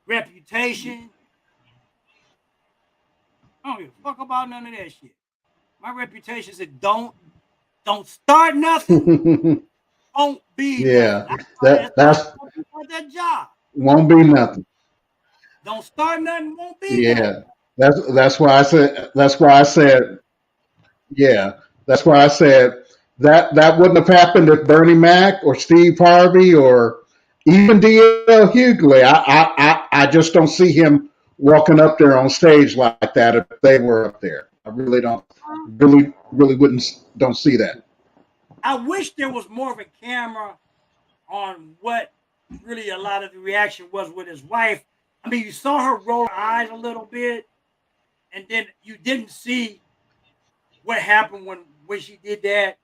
reputation. I don't give a fuck about none of that shit. My reputation is don't start nothing. Won't be nothing. That's that job. Won't be nothing. Don't start nothing. Won't be nothing. That's why I said. Yeah, that's why I said that wouldn't have happened if Bernie Mac or Steve Harvey or even D.L. Hughley. I just don't see him walking up there on stage like that if they were up there. I really don't. Really don't see that. I wish there was more of a camera on what really a lot of the reaction was with his wife. I mean, you saw her roll her eyes a little bit, and then you didn't see what happened when when she did that,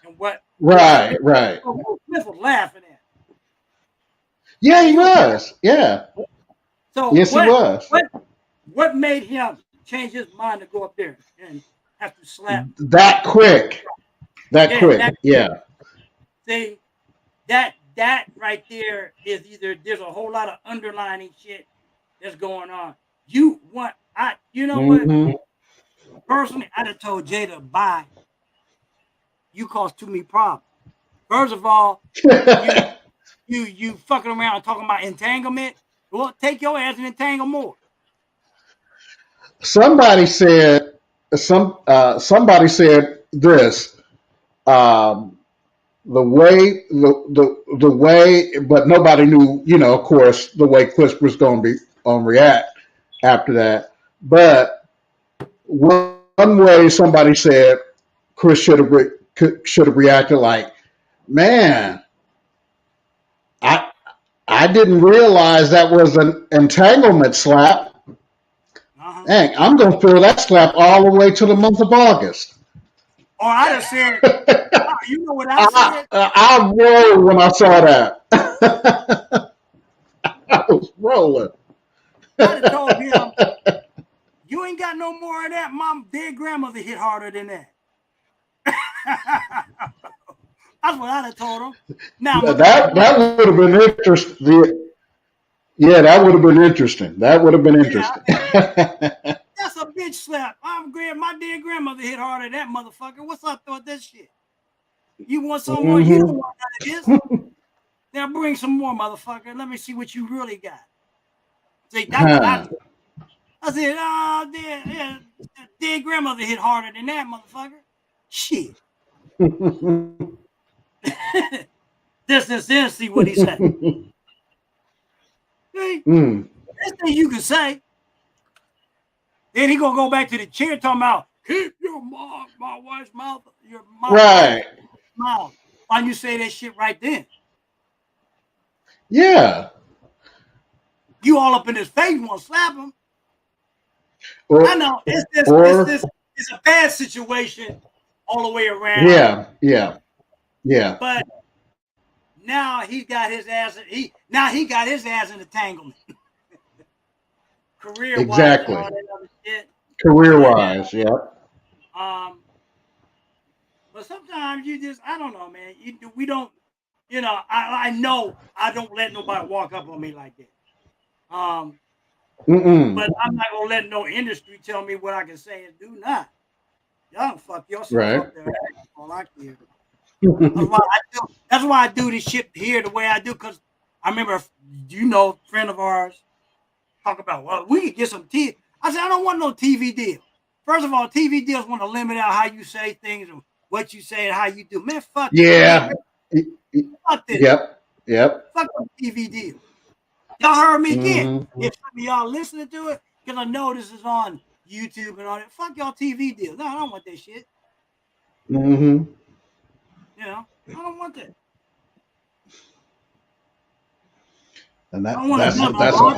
and what Right, right. Will Smith was laughing at. Yeah, he was. Yeah. So Yes, he was. what made him change his mind to go up there and have to slap That quick. That yeah, quick. Yeah. see that right there is either there's a whole lot of underlining shit that's going on. You know what? Mm-hmm. Personally, I'd have told Jada, bye. You cause too many problems. First of all, you fucking around talking about entanglement. Well, take your ass and entangle more. Somebody said somebody said this. Um, the way, but nobody knew, of course, the way Chris was going to be on react after that. But one way somebody said Chris should have reacted like, man, I I didn't realize that was an entanglement slap. Uh-huh. Dang, I'm going to feel that slap all the way to the month of August. Or I'd have said, you know what I said? I rolled when I saw that. I was rolling. I'd have told him, you ain't got no more of that. My dead grandmother hit harder than that. That's what I'd have told him. Now that would have been interesting. Yeah, that would have been interesting. That would have been interesting. That's a bitch slap. My dead grandmother hit harder than that motherfucker. What's up with this shit? You want some more? You don't want none of this. Now bring some more, motherfucker. Let me see what you really got. See, that's what I said, dead grandmother hit harder than that, motherfucker. Shit. This, see what he said. See? That's thing you can say. Then he gonna go back to the chair talking about keep your mom, my wife's mouth, your mouth, right? Mouth. Why you say that shit right then? Yeah. You all up in his face, you want to slap him? I know it's a bad situation all the way around. Yeah. But now he got his ass. He got his ass in entanglement. Career-wise, exactly. all that other shit. Career-wise, yeah. But sometimes you just, I don't know, man. We don't, I know I don't let nobody walk up on me like that. But I'm not gonna let no industry tell me what I can say and do not. Y'all fuck yourself up there. That's all I care. That's why I do this shit here the way I do. Cause I remember, a friend of ours talk about, well, we could get some TV. I said, I don't want no TV deal. First of all, TV deals want to limit out how you say things and what you say and how you do. Man, fuck yeah. This. Fuck this. Yep. Fuck the TV deal. Y'all heard me again. If some of y'all listening to it, because I know this is on YouTube and all that. Fuck y'all TV deal. No, I don't want that shit. I don't want that. And that's a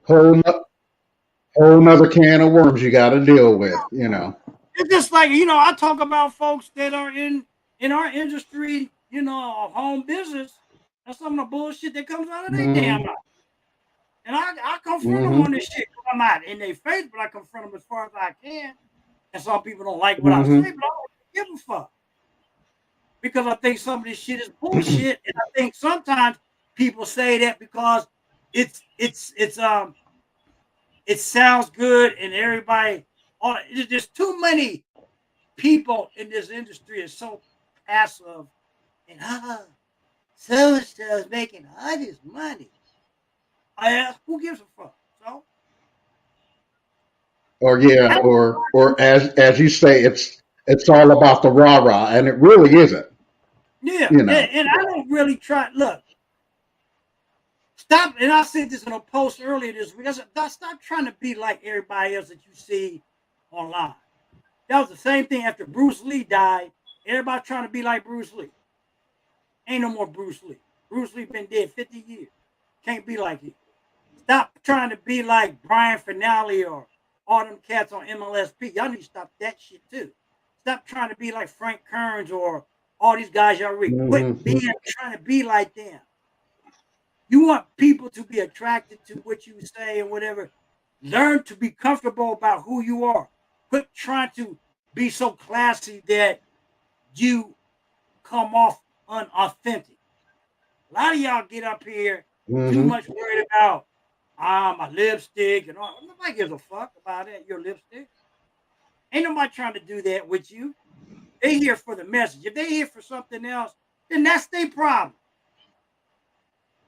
whole nother can of worms you got to deal with. It's just like I talk about folks that are in our industry, of home business. That's some of the bullshit that comes out of their damn mouth. And I confront them on this shit. I'm not in their face, but I confront them as far as I can. And some people don't like what I say, but I don't give a fuck. Because I think some of this shit is bullshit. And I think sometimes people say that because it sounds good and everybody, there's too many people in this industry is so passive and so-and-so is making all this money. I ask, who gives a fuck? So, or as you say, it's all about the rah-rah, and it really isn't. Yeah, and I don't really try. Look, stop. And I said this in a post earlier this week. I said, stop trying to be like everybody else that you see online. That was the same thing after Bruce Lee died. Everybody trying to be like Bruce Lee. Ain't no more Bruce Lee. Bruce Lee been dead 50 years. Can't be like him. Stop trying to be like Brian Finale or all them cats on MLSP. Y'all need to stop that shit too. Stop trying to be like Frank Kearns or all these guys y'all read. Quit trying to be like them. You want people to be attracted to what you say and whatever. Learn to be comfortable about who you are. Quit trying to be so classy that you come off unauthentic. A lot of y'all get up here too much worried about my lipstick and all. Nobody gives a fuck about it, your lipstick. Ain't nobody trying to do that with you. They here for the message. If they here for something else, then that's their problem.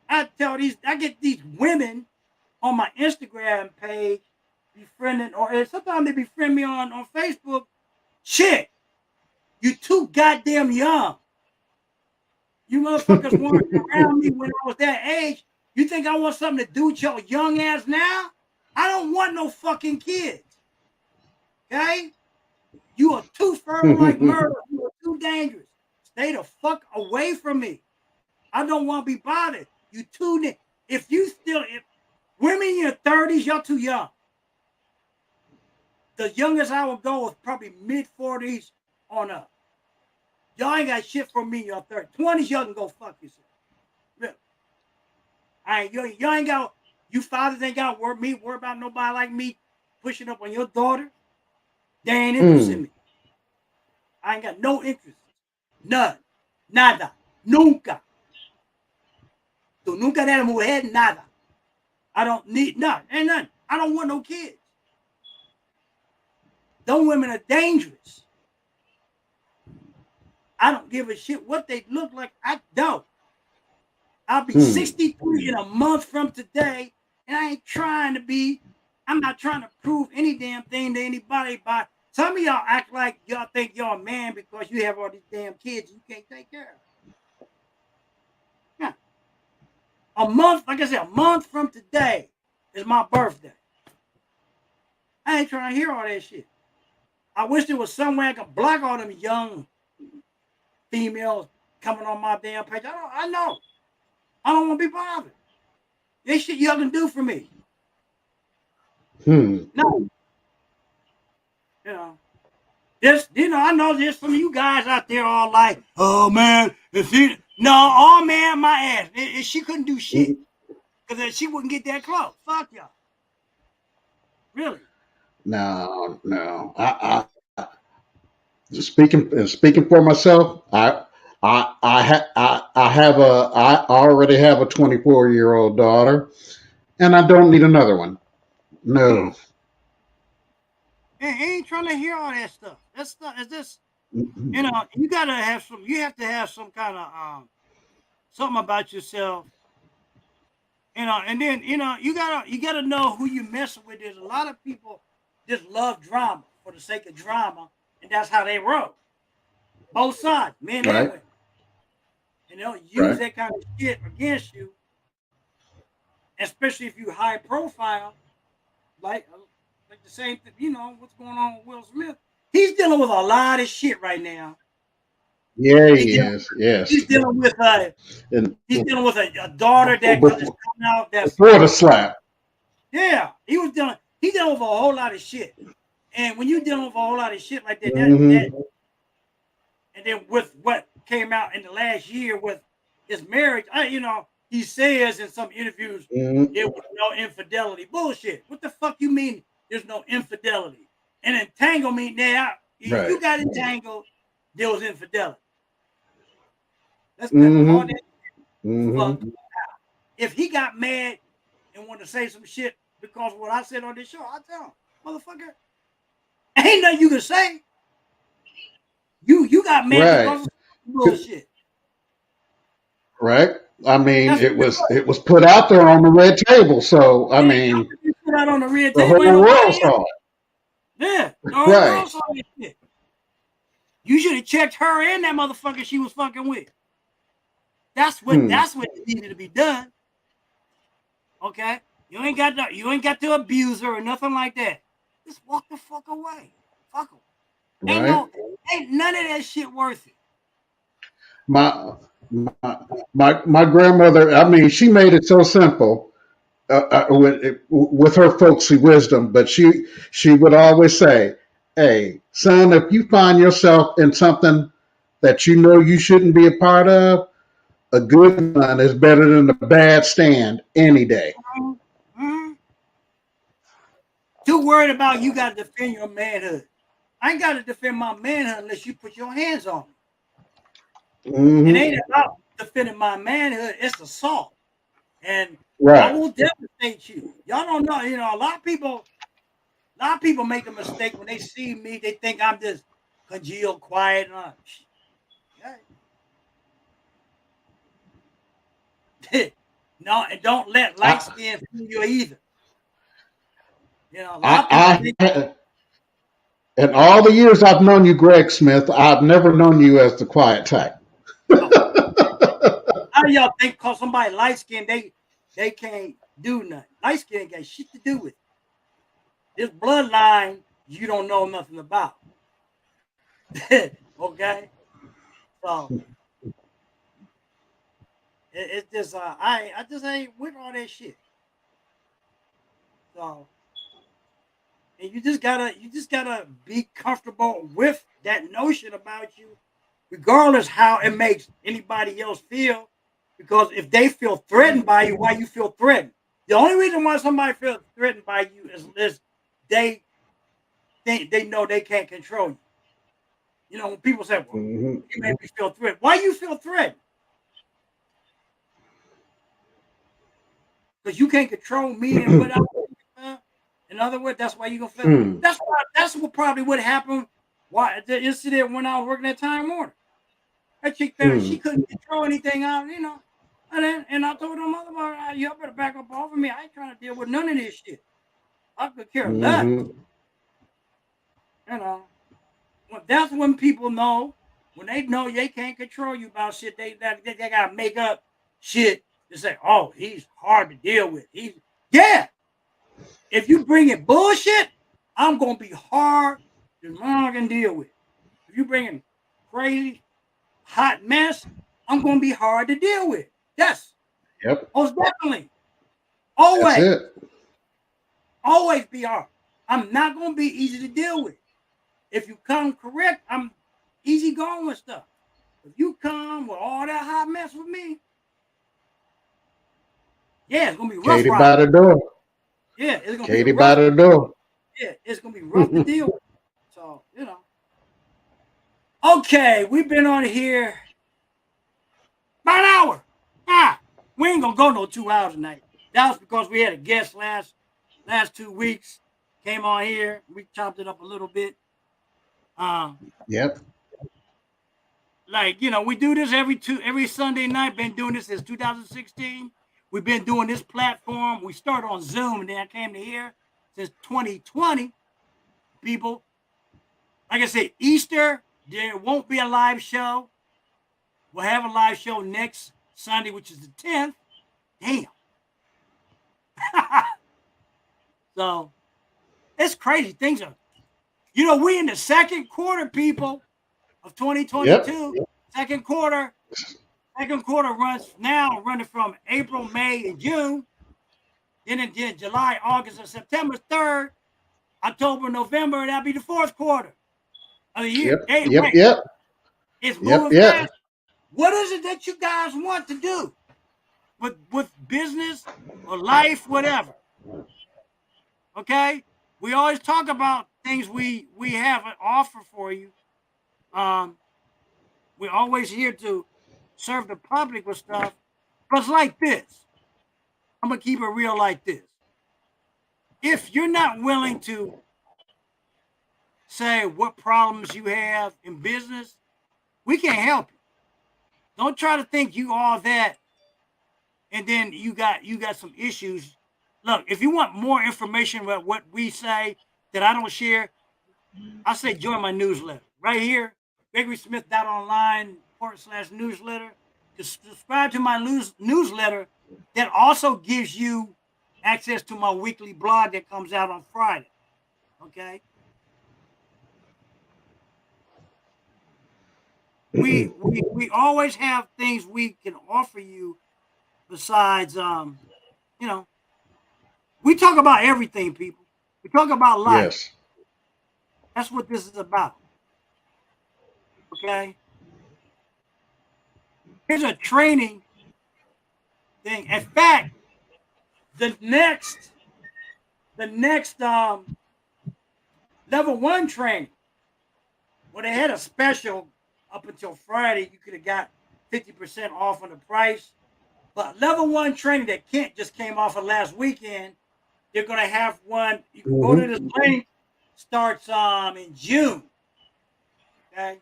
I get these women on my Instagram page befriending, or sometimes they befriend me on Facebook. Shit, you too goddamn young. You motherfuckers weren't around me when I was that age. You think I want something to do with your young ass now? I don't want no fucking kids. Okay? You are too firm like murder. You are too dangerous. Stay the fuck away from me. I don't want to be bothered. You too. If women in your 30s, y'all too young. The youngest I would go is probably mid-40s on up. Y'all ain't got shit for me in your 30s. 20s, y'all can go fuck yourself. Really. Y'all ain't got, you fathers ain't got to worry about nobody like me pushing up on your daughter. They ain't interested in me. I ain't got no interest. None. Nada. Nunca. Tu nunca eres mujer, nada. I don't need none. Ain't nothing. I don't want no kids. Those women are dangerous. I don't give a shit what they look like. I don't. I'll be 63 in a month from today, and I ain't trying to be. I'm not trying to prove any damn thing to anybody. By some of y'all act like y'all think y'all a man because you have all these damn kids you can't take care of. Yeah. A month, like I said, a month from today is my birthday. I ain't trying to hear all that shit. I wish there was some way I could block all them young females coming on my damn page. I know. I don't want to be bothered. This shit y'all can do for me. No. I know there's some of you guys out there all like, oh man, oh man, my ass. She couldn't do shit. Because she wouldn't get that close. Fuck y'all. Really? No. I speaking for myself, I already have a 24-year-old daughter, and I don't need another one. No. I ain't trying to hear all that stuff. That stuff is this. You gotta have some. You have to have some kind of something about yourself. And then you gotta know who you messing with. There's a lot of people just love drama for the sake of drama, and that's how they roll. Both sides, men and women. And they'll use that kind of shit against you, especially if you high profile, like the same thing. What's going on with Will Smith? He's dealing with a lot of shit right now. Yeah, he is. Yes. He's dealing with a daughter that is coming out. That's before the slap. Yeah, he's dealing with a whole lot of shit. And when you're dealing with a whole lot of shit like that, and then with what came out in the last year with his marriage, he says in some interviews there was no infidelity. Bullshit. What the fuck you mean there's no infidelity? And entanglement, you got entangled, there was infidelity. Let's cut all that fuck out. If he got mad and wanted to say some shit because of what I said on this show, I tell him, motherfucker, ain't nothing you can say. You got mad because of bullshit. Right. I mean, it was put out there on the red table. So I mean, put out on the red table. The whole world saw it. Yeah, the whole world saw that shit. You should have checked her and that motherfucker she was fucking with. That's what needed to be done. Okay, you ain't got to abuse her or nothing like that. Just walk the fuck away. Fuck them. Ain't none of that shit worth it. My grandmother, I mean, she made it so simple with her folksy wisdom, but she would always say, hey, son, if you find yourself in something that you know you shouldn't be a part of, a good run is better than a bad stand any day. Mm-hmm. Too worried about you got to defend your manhood. I ain't got to defend my manhood unless you put your hands on me. It Mm-hmm. ain't about defending my manhood. It's assault, and I Right. will devastate you. Y'all don't know. You know, a lot of people make a mistake when they see me. They think I'm just congealed, quiet, and no, and don't let light I, skin fool you either. You know, a lot of people think. I, in all the years I've known you, Greg Smith, I've never known you as the quiet type. Oh, how y'all think because somebody light skinned they can't do nothing? Light skin ain't got shit to do with it. This bloodline you don't know nothing about. Okay, so it's just I just ain't with all that shit. So and you just gotta be comfortable with that notion about you, regardless how it makes anybody else feel. Because if they feel threatened by you, why you feel threatened? The only reason why somebody feels threatened by you is they think they know they can't control you. You know, when people say, "Well, Mm-hmm. you made me feel threatened," why you feel threatened? Because you can't control me and what I. In other words, that's why you gonna feel. Mm. That's what probably would happen. Why the incident when I was working at Time Warner? That chick there, she Mm. couldn't control anything out, you know. And I told her mother, y'all better back up off of me. I ain't trying to deal with none of this shit. I could care less, Mm-hmm. you know. Well, that's when people know when they know they can't control you about shit. They gotta make up shit to say, "Oh, he's hard to deal with." He's yeah. If you bring in bullshit, I'm gonna be hard to motherfucking deal with. If you bring in crazy hot mess, I'm gonna be hard to deal with. Yes, Yep. most definitely. That's Always, it. always be hard. I'm not gonna be easy to deal with. If you come correct, I'm easy going with stuff. If you come with all that hot mess with me, yeah, it's gonna be rough Katie riding. by the door. Yeah, it's gonna be Katie rough. by the door. Yeah, it's gonna be rough to deal with. So, you know. Okay, we've been on here about an hour. We ain't gonna go no 2 hours tonight. That was because we had a guest last 2 weeks. Came on here. We chopped it up a little bit. Um, Yep. like we do this every Sunday night. Been doing this since 2016. We've been doing this platform. We started on Zoom, and then I came to here since 2020. People, like I said, Easter there won't be a live show. We'll have a live show next Sunday, which is the 10th. Damn. So it's crazy. Things are, we in the second quarter, people, of Yep. 2022. Second quarter. Second quarter running from April, May, and June. Then in July, August, and September, third, October, November, that'll be the fourth quarter of the year. Yep. Hey, Yep. wait, Yep. it's Yep. moving Yep. fast. What is it that you guys want to do with business or life, whatever? Okay, we always talk about things we have an offer for you. Um, we're always here to serve the public with stuff, but it's like this. I'm gonna keep it real like this. If you're not willing to say what problems you have in business, we can't help you. Don't try to think you all that and then you got some issues. Look, if you want more information about what we say that I don't share, I say join my newsletter right here, GregorySmith.online/newsletter. To subscribe to my newsletter that also gives you access to my weekly blog that comes out on Friday. Okay. We always have things we can offer you besides you know, we talk about everything, people. We talk about life. Yes. That's what this is about. Okay. Here's a training thing. In fact, the next level 1 training, well, they had a special up until Friday. You could have got 50% off on the price. But level 1 training that Kent just came off of last weekend, they're going to have one. You can go to this link. Starts in June. Okay,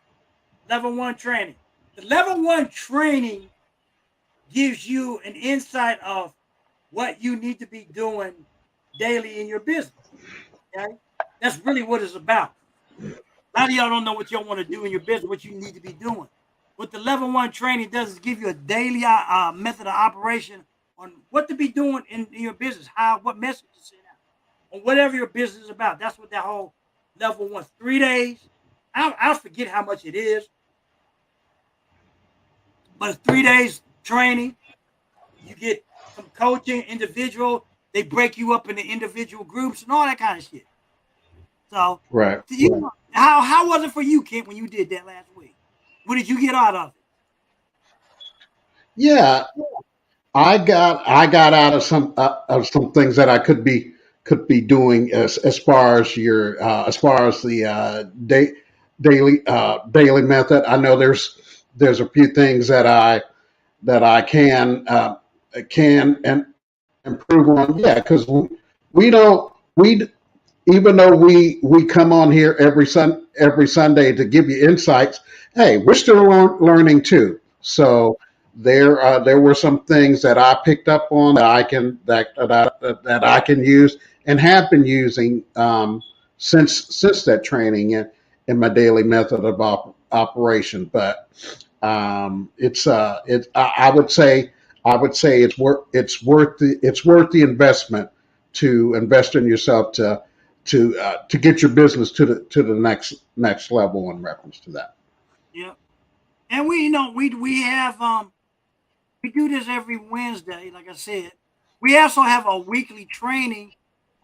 level 1 training. The level 1 training gives you an insight of what you need to be doing daily in your business. Okay, that's really what it's about. A lot of y'all don't know what y'all want to do in your business, what you need to be doing. What the level 1 training does is give you a daily method of operation on what to be doing in your business, what message to send out, on whatever your business is about. That's what that whole level 1, 3 days. I'll forget how much it is, but it's 3 days training. You get some coaching, individual. They break you up into individual groups and all that kind of shit. So, Right. How was it for you, Kent, when you did that last week? What did you get out of it? Yeah, I got out of some things that I could be doing as far as the daily method. I know there's a few things that I can and improve on. Yeah, because we don't we even though we come on here every Sunday to give you insights. Hey, we're still learning too. So there were some things that I picked up on that I can use and have been using since that training in my daily method of operation. But I would say it's worth the investment to invest in yourself to get your business to the next level in reference to that. Yeah, and we have we do this every Wednesday. Like I said, we also have a weekly training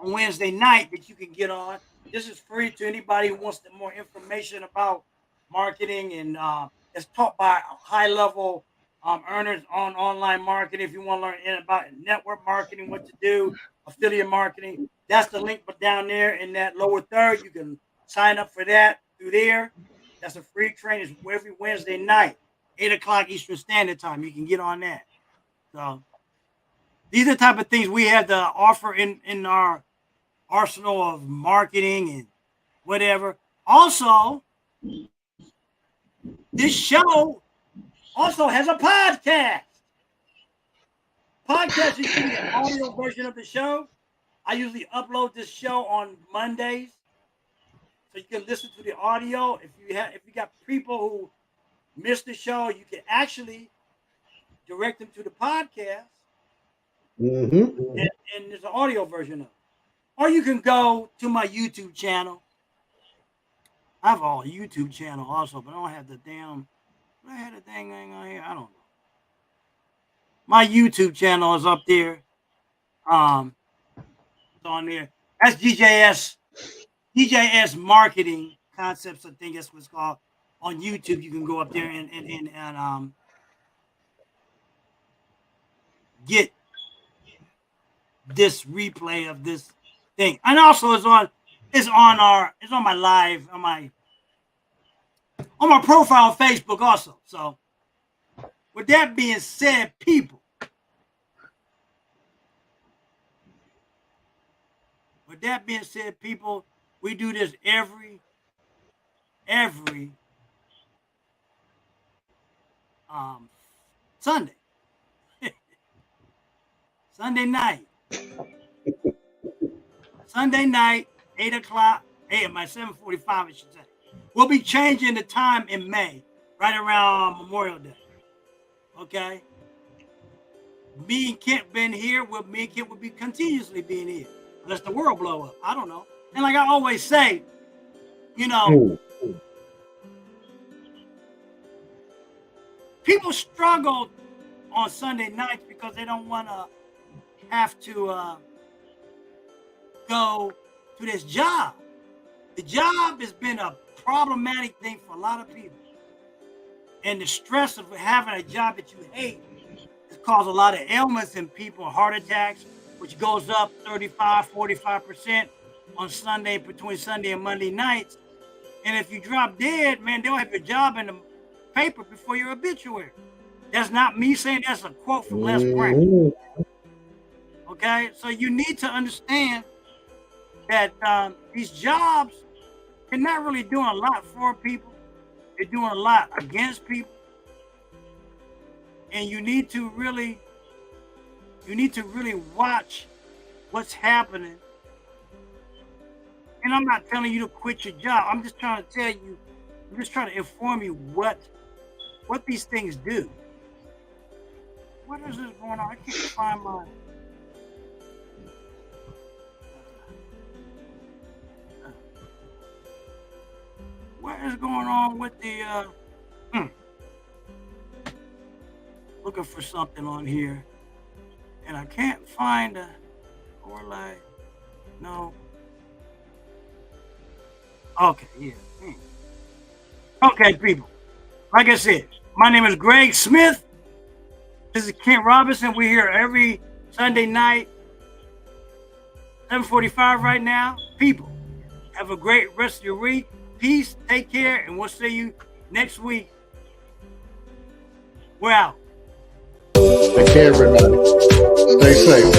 on Wednesday night that you can get on. This is free to anybody who wants more information about marketing, and it's taught by high level earners on online marketing. If you want to learn about network marketing, what to do, affiliate marketing, that's the link. But down there in that lower third, you can sign up for that through there. That's a free training. It's every Wednesday night, 8 o'clock Eastern Standard Time. You can get on that. So these are the type of things we have to offer in our arsenal of marketing and whatever. Also, this show also has a podcast. Podcast is usually an audio version of the show. I usually upload this show on Mondays, so you can listen to the audio. If you got people who missed the show, you can actually direct them to the podcast, Mm-hmm. and there's an audio version of it. Or you can go to my YouTube channel. I have a YouTube channel also, but I don't have the damn. I had a thing on here. I don't know. My YouTube channel is up there. It's on there. That's DJS Marketing Concepts. I think that's what it's called. On YouTube, you can go up there and get this replay of this thing. And also it's on my live on my profile on Facebook also. So with that being said, people, we do this every Sunday. Sunday night, 8 o'clock, 7:45, I should say. We'll be changing the time in May, right around Memorial Day. Okay? Me and Kent been here. Me and Kent will be continuously being here. Unless the world blow up. I don't know. And like I always say, people struggle on Sunday nights because they don't want to have to go to this job. The job has been a problematic thing for a lot of people. And the stress of having a job that you hate has caused a lot of ailments in people, heart attacks, which goes up 35, 45% on Sunday, between Sunday and Monday nights. And if you drop dead, man, they'll have your job in the paper before your obituary. That's not me saying, that's a quote from Les Brown. Okay, so you need to understand that these jobs, they're not really doing a lot for people. They're doing a lot against people. And you need to really watch what's happening. And I'm not telling you to quit your job. I'm just trying to tell you, I'm just trying to inform you what these things do. What is this going on? I can't find my... What is going on with the... Looking for something on here. And I can't find a... Or like... No. Okay, yeah. Okay, people. Like I said, my name is Greg Smith. This is Kent Robinson. We're here every Sunday night, 7:45 right now. People, have a great rest of your week. Peace, take care, and we'll see you next week. We're out. Take care, everybody. Stay safe.